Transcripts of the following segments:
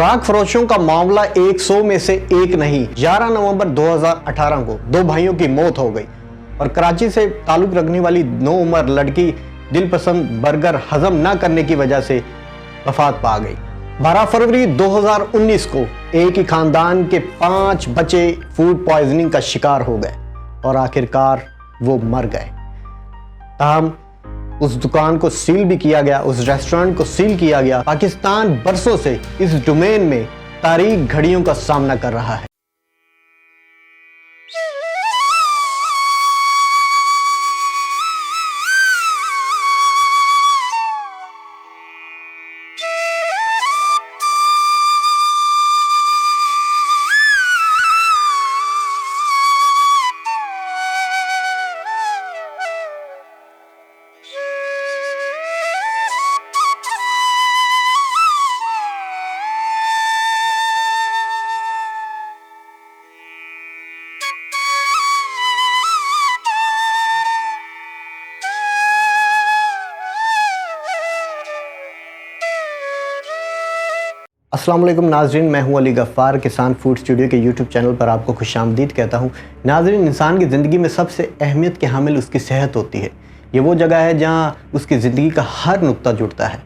खुराक फरोशों का मामला 100 में से एक नहीं। 11 नवंबर 2018 को 2 भाइयों की मौत हो गई और कराची से ताल्लुक रखने वाली 9 उम्र लड़की दिलपसंद बर्गर हजम न करने की वजह से वफात पा गई। 12 फरवरी 2019 को एक ही खानदान के 5 बच्चे फूड पॉइजनिंग का शिकार हो गए और आखिरकार वो मर गए। ताहम उस दुकान को सील भी किया गया, उस रेस्टोरेंट को सील किया गया। पाकिस्तान बरसों से इस डोमेन में तारीख घड़ियों का सामना कर रहा है। अस्सलाम वालेकुम नाजरीन, मैं हूं अली गफ्फार। किसान फूड स्टूडियो के यूट्यूब चैनल पर आपको खुशामदीद कहता हूं। नाजरीन, इंसान की ज़िंदगी में सबसे अहमियत के हामिल उसकी सेहत होती है। ये वो जगह है जहां उसकी ज़िंदगी का हर नुक्ता जुड़ता है।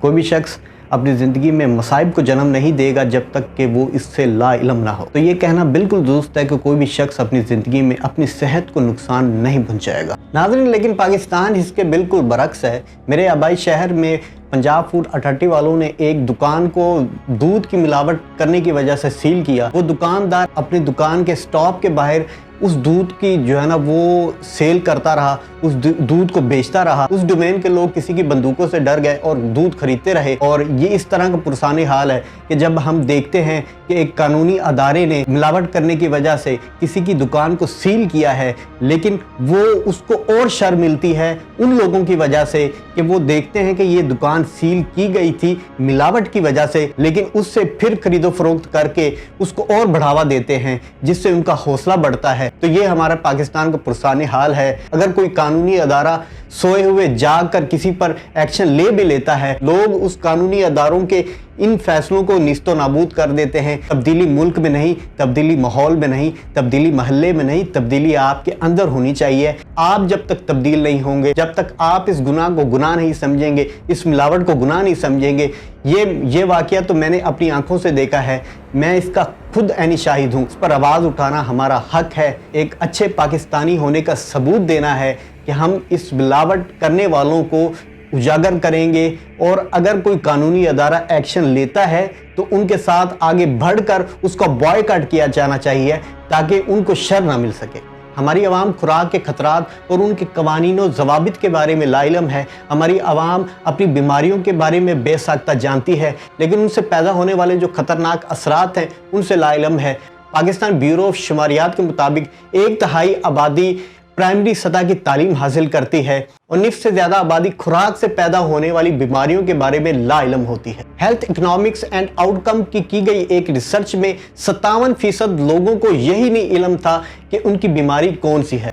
कोई भी शख्स अपनी ज़िंदगी में मसाइब को जन्म नहीं देगा जब तक कि वो इससे लाइल्म ना हो। तो ये कहना बिल्कुल दुरुस्त है कि कोई भी शख्स अपनी ज़िंदगी में अपनी सेहत को नुकसान नहीं पहुँचाएगा। नाज़रीन, लेकिन पाकिस्तान इसके बिल्कुल बरक्स है। मेरे आबाई शहर में पंजाब फूड अथॉरिटी वालों ने एक दुकान को दूध की मिलावट करने की वजह से सील किया। वो दुकानदार अपनी दुकान के स्टॉप के बाहर उस दूध की जो है ना वो सेल करता रहा, उस दूध को बेचता रहा। उस डोमेन के लोग किसी की बंदूकों से डर गए और दूध खरीदते रहे। और ये इस तरह का पुरसानी हाल है कि जब हम देखते हैं कि एक कानूनी अदारे ने मिलावट करने की वजह से किसी की दुकान को सील किया है, लेकिन वो उसको और शर्म मिलती है उन लोगों की वजह से कि वो देखते हैं कि ये दुकान सील की गई थी मिलावट की वजह से, लेकिन उससे फिर खरीदो फरोख्त करके उसको और बढ़ावा देते हैं, जिससे उनका हौसला बढ़ता है। तो ये हमारा पाकिस्तान का पुरसानी हाल है। अगर कोई कानूनी अदारा सोए हुए जाग कर किसी पर एक्शन ले भी लेता है, लोग उस कानूनी अदारों के इन फैसलों को निस्तो नाबूद कर देते हैं। तब्दीली मुल्क में नहीं, तब्दीली माहौल में नहीं, तब्दीली महल्ले में नहीं, तब्दीली आपके अंदर होनी चाहिए। आप जब तक तब्दील नहीं होंगे, जब तक आप इस गुनाह को गुनाह नहीं समझेंगे, इस मिलावट को गुनाह नहीं समझेंगे। ये वाकया तो मैंने अपनी आंखों से देखा है, मैं इसका खुद ऐनी शाहिद हूँ। इस पर आवाज़ उठाना हमारा हक है। एक अच्छे पाकिस्तानी होने का सबूत देना है कि हम इस मिलावट करने वालों को उजागर करेंगे, और अगर कोई कानूनी अदारा एक्शन लेता है तो उनके साथ आगे बढ़कर उसका बॉयकॉट किया जाना चाहिए ताकि उनको शर ना मिल सके। हमारी आवाम खुराक के खतरात और उनके कवानीन और ज़वाबित के बारे में लाइलम है। हमारी आवाम अपनी बीमारियों के बारे में बेसाख्ता जानती है, लेकिन उनसे पैदा होने वाले जो खतरनाक असरात हैं उनसे लाइलम है। पाकिस्तान ब्यूरो ऑफ शुमारियात के मुताबिक 1/3 आबादी प्राइमरी सतह की तालीम हासिल करती है और निफ्स से ज्यादा आबादी खुराक से पैदा होने वाली बीमारियों के बारे में लाइलम होती है। हेल्थ इकोनॉमिक्स एंड आउटकम की गई एक रिसर्च में 57% लोगों को यही नहीं इल्म था कि उनकी बीमारी कौन सी है।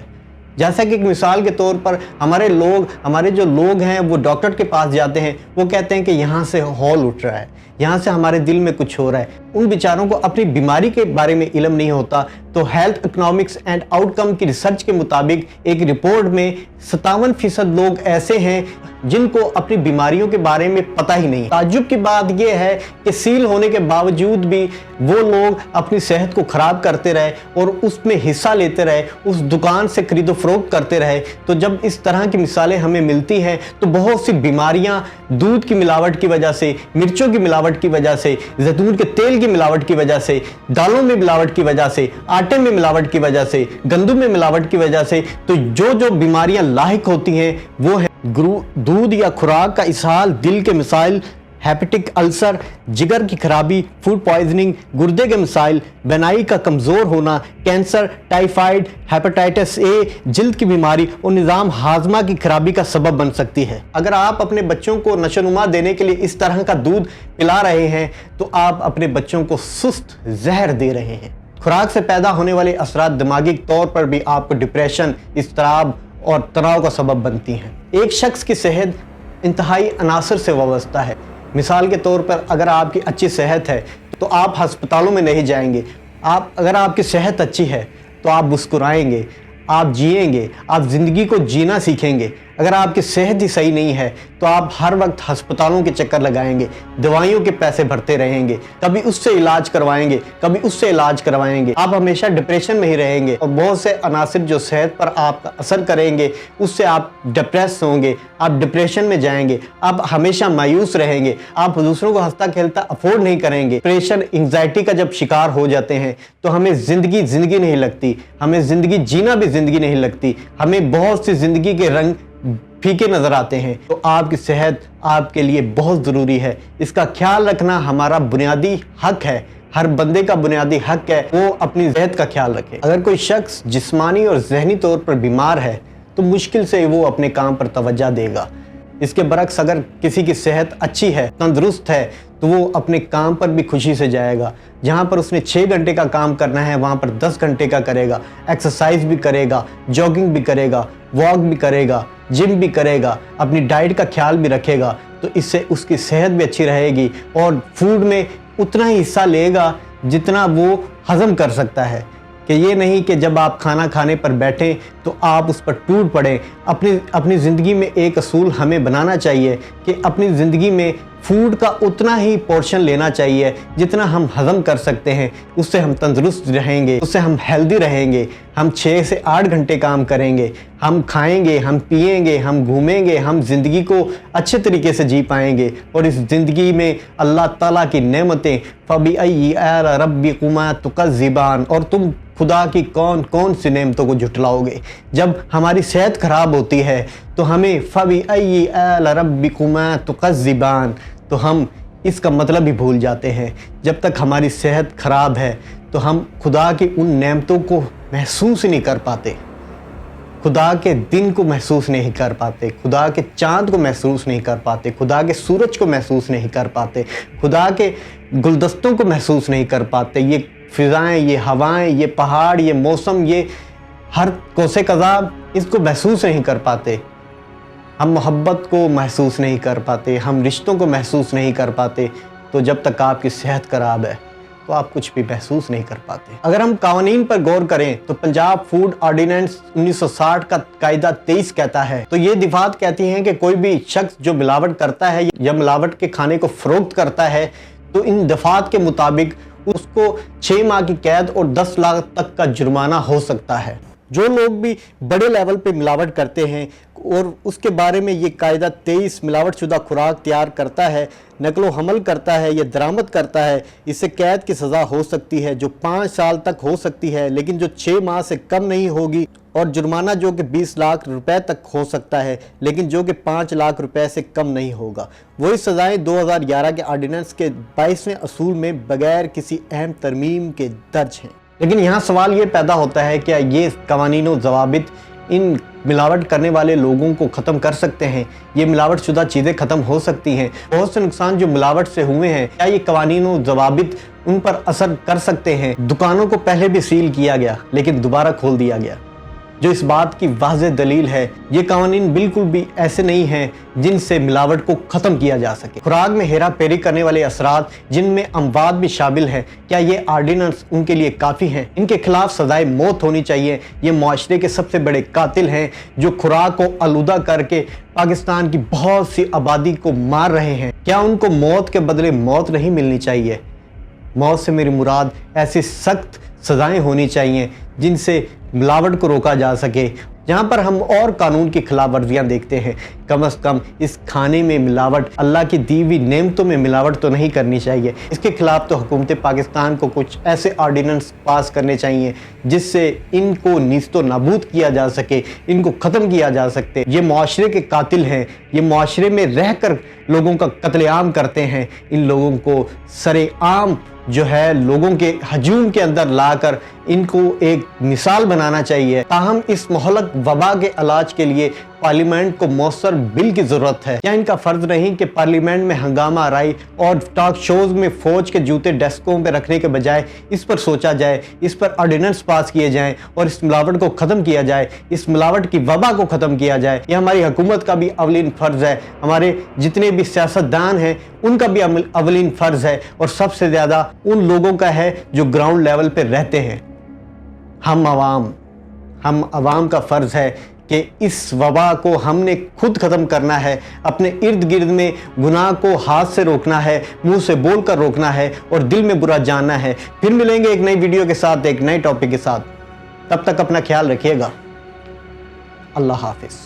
जैसा कि एक मिसाल के तौर पर हमारे जो लोग हैं वो डॉक्टर के पास जाते हैं, वो कहते हैं कि यहाँ से हौल उठ रहा है, यहाँ से हमारे दिल में कुछ हो रहा है। उन बेचारों को अपनी बीमारी के बारे में इल्म नहीं होता। तो हेल्थ इकोनॉमिक्स एंड आउटकम की रिसर्च के मुताबिक एक रिपोर्ट में 57% लोग ऐसे हैं जिनको अपनी बीमारियों के बारे में पता ही नहीं। ताज्जुब की बात यह है कि सील होने के बावजूद भी वो लोग अपनी सेहत को खराब करते रहे और उसमें हिस्सा लेते रहे, उस दुकान से खरीदो फरोख्त करते रहे। तो जब इस तरह की मिसालें हमें मिलती हैं तो बहुत सी बीमारियां दूध की मिलावट की वजह से, मिर्चों की मिलावट की वजह से, जैतून के तेल की मिलावट की वजह से, दालों में मिलावट की वजह से, आटे में मिलावट की वजह से, गंदम में मिलावट की वजह से, तो जो बीमारियां लाहिक होती हैं वो है दूध या खुराक का इसहाल, दिल के मसाइल, हेपेटिक अल्सर, जिगर की खराबी, फूड पॉइजनिंग, गुर्दे के मसाइल, बेनाई का कमज़ोर होना, कैंसर, टाइफाइड, हेपेटाइटिस ए, जिल्द की बीमारी और निज़ाम हाजमा की खराबी का सबब बन सकती है। अगर आप अपने बच्चों को नशोनुमा देने के लिए इस तरह का दूध पिला रहे हैं तो आप अपने बच्चों को सुस्त जहर दे रहे हैं। खुराक से पैदा होने वाले असरात दिमागी तौर पर भी आपको डिप्रेशन, इज़्तिराब और तनाव का सबब बनती हैं। एक शख्स की सेहत इंतहाई अनासर से वाबस्ता है। मिसाल के तौर पर अगर आपकी अच्छी सेहत है तो आप हस्पतालों में नहीं जाएंगे। अगर आपकी सेहत अच्छी है तो आप मुस्कुराएंगे, आप जिएंगे, आप ज़िंदगी को जीना सीखेंगे। अगर आपकी सेहत ही सही नहीं है तो आप हर वक्त हस्पतालों के चक्कर लगाएंगे, दवाइयों के पैसे भरते रहेंगे, कभी उससे इलाज करवाएंगे, कभी उससे इलाज करवाएंगे। आप हमेशा डिप्रेशन में ही रहेंगे और बहुत से अनासिर जो सेहत पर आपका असर करेंगे उससे आप डिप्रेस होंगे, आप डिप्रेशन में जाएंगे, आप हमेशा मायूस रहेंगे, आप दूसरों को हंसता खेलता अफोर्ड नहीं करेंगे। डिप्रेशन, एंग्जाइटी का जब शिकार हो जाते हैं तो हमें ज़िंदगी नहीं लगती, हमें ज़िंदगी जीना भी ज़िंदगी नहीं लगती, हमें बहुत सी ज़िंदगी के रंग फीके नजर आते हैं। तो आपकी सेहत आपके लिए बहुत ज़रूरी है, इसका ख्याल रखना हमारा बुनियादी हक है। हर बंदे का बुनियादी हक है वो अपनी सेहत का ख्याल रखे। अगर कोई शख्स जिस्मानी और जहनी तौर पर बीमार है तो मुश्किल से वो अपने काम पर तवज्जो देगा। इसके बरक्स अगर किसी की सेहत अच्छी है, तंदुरुस्त है, तो वो अपने काम पर भी खुशी से जाएगा। जहाँ पर उसने 6 घंटे का काम करना है वहाँ पर 10 घंटे का करेगा, एक्सरसाइज भी करेगा, जॉगिंग भी करेगा, वॉक भी करेगा, जिम भी करेगा, अपनी डाइट का ख्याल भी रखेगा। तो इससे उसकी सेहत भी अच्छी रहेगी और फूड में उतना ही हिस्सा लेगा जितना वो हज़म कर सकता है। कि ये नहीं कि जब आप खाना खाने पर बैठें तो आप उस पर टूट पड़ें। अपनी ज़िंदगी में एक असूल हमें बनाना चाहिए कि अपनी ज़िंदगी में फूड का उतना ही पोर्शन लेना चाहिए जितना हम हज़म कर सकते हैं। उससे हम तंदुरुस्त रहेंगे, उससे हम हेल्दी रहेंगे। हम 6 से 8 घंटे काम करेंगे, हम खाएंगे, हम पिएंगे, हम घूमेंगे, हम ज़िंदगी को अच्छे तरीके से जी पाएंगे। और इस ज़िंदगी में अल्लाह ताला की नेमतें फ़बिअय्यि आला रब्बिकुमा तुकज़्ज़िबान, और तुम खुदा की कौन कौन सी नेमतों को झुटलाओगे। जब हमारी सेहत ख़राब होती है तो हमें फ़बिअय्यि आला रब्बिकुमा तुकज़्ज़िबान, तो हम इसका मतलब ही भूल जाते हैं। जब तक हमारी सेहत ख़राब है तो हम खुदा की उन नेमतों को महसूस ही नहीं कर पाते, खुदा के दिन को महसूस नहीं कर पाते, खुदा के चाँद को महसूस नहीं कर पाते, खुदा के सूरज को महसूस नहीं कर पाते, खुदा के गुलदस्तों को महसूस नहीं कर पाते। ये फ़िज़ाएँ, ये हवाएं, ये पहाड़, ये मौसम, ये हर कोसे कज़ा इसको महसूस नहीं कर पाते। हम मोहब्बत को महसूस नहीं कर पाते, हम रिश्तों को महसूस नहीं कर पाते। तो जब तक आपकी सेहत ख़राब है तो आप कुछ भी महसूस नहीं कर पाते। अगर हम कानून पर गौर करें तो पंजाब फूड ऑर्डिनेंस 1960 का कायदा 23 कहता है, तो ये दफात कहती हैं कि कोई भी शख्स जो मिलावट करता है या मिलावट के खाने को फ़रोख्त करता है तो इन दफात के मुताबिक उसको 6 माह की कैद और 10 लाख तक का जुर्माना हो सकता है। जो लोग भी बड़े लेवल पे मिलावट करते हैं और उसके बारे में ये कायदा 23 मिलावटशुदा खुराक तैयार करता है, नकलो हमल करता है या दरामद करता है, इससे कैद की सज़ा हो सकती है जो 5 साल तक हो सकती है, लेकिन जो 6 माह से कम नहीं होगी, और जुर्माना जो कि 20 लाख रुपए तक हो सकता है, लेकिन जो कि 5 लाख रुपए से कम नहीं होगा। वही सज़ाएँ 2011 के ऑर्डिनेंस के 22वें असूल में बगैर किसी अहम तरमीम के दर्ज हैं। लेकिन यहाँ सवाल ये पैदा होता है क्या ये कवानीन और ज़वाबित इन मिलावट करने वाले लोगों को ख़त्म कर सकते हैं? ये मिलावट शुदा चीज़ें ख़त्म हो सकती हैं? बहुत से नुकसान जो मिलावट से हुए हैं, क्या ये कवानीन और ज़वाबित उन पर असर कर सकते हैं? दुकानों को पहले भी सील किया गया लेकिन दोबारा खोल दिया गया, जो इस बात की वाज़ेह दलील है ये कानून बिल्कुल भी ऐसे नहीं हैं जिनसे मिलावट को ख़त्म किया जा सके। खुराक में हेरा फेरी करने वाले असरात जिनमें अमवात भी शामिल हैं, क्या ये आर्डिनेंस उनके लिए काफ़ी हैं? इनके खिलाफ सजाए मौत होनी चाहिए। ये मुआशरे के सबसे बड़े कातिल हैं जो खुराक को आलूदा करके पाकिस्तान की बहुत सी आबादी को मार रहे हैं। क्या उनको मौत के बदले मौत नहीं मिलनी चाहिए? मौत से मेरी मुराद ऐसी सख्त सज़ाएं होनी चाहिए जिनसे मिलावट को रोका जा सके। जहाँ पर हम और कानून की खिलाफ वर्जियाँ देखते हैं, कम से कम इस खाने में मिलावट, अल्लाह की दी हुई नेमतों में मिलावट तो नहीं करनी चाहिए। इसके खिलाफ तो हुकूमत पाकिस्तान को कुछ ऐसे ऑर्डिनेंस पास करने चाहिए जिससे इनको नीस्तो नाबूद किया जा सके, इनको ख़त्म किया जा सकते। ये मुआशरे के कातिल हैं, ये मुआशरे में रह कर लोगों का कत्लेआम करते हैं। इन लोगों को सरेआम जो है लोगों के हजूम के अंदर लाकर इनको एक मिसाल बनाना चाहिए। ताहम इस मोहलक वबा के इलाज के लिए पार्लियामेंट को मौसर बिल की जरूरत है। या इनका फर्ज नहीं कि पार्लियामेंट में हंगामा आराई और टॉक शोज में फौज के जूते डेस्कों पे रखने के बजाय इस पर सोचा जाए, इस पर ऑर्डिनेंस पास किए जाएं और इस मिलावट को खत्म किया जाए, इस मिलावट की वबा को खत्म किया जाए। यह हमारी हुकूमत का भी अवलीन फर्ज है, हमारे जितने भी सियासतदान हैं उनका भी अवलीन फर्ज है, और सबसे ज्यादा उन लोगों का है जो ग्राउंड लेवल पे रहते हैं। हम अवाम का फर्ज है कि इस वबा को हमने खुद ख़त्म करना है, अपने इर्द गिर्द में गुनाह को हाथ से रोकना है, मुंह से बोल कर रोकना है और दिल में बुरा जानना है। फिर मिलेंगे एक नई वीडियो के साथ, एक नए टॉपिक के साथ। तब तक अपना ख्याल रखिएगा। अल्लाह हाफिज़।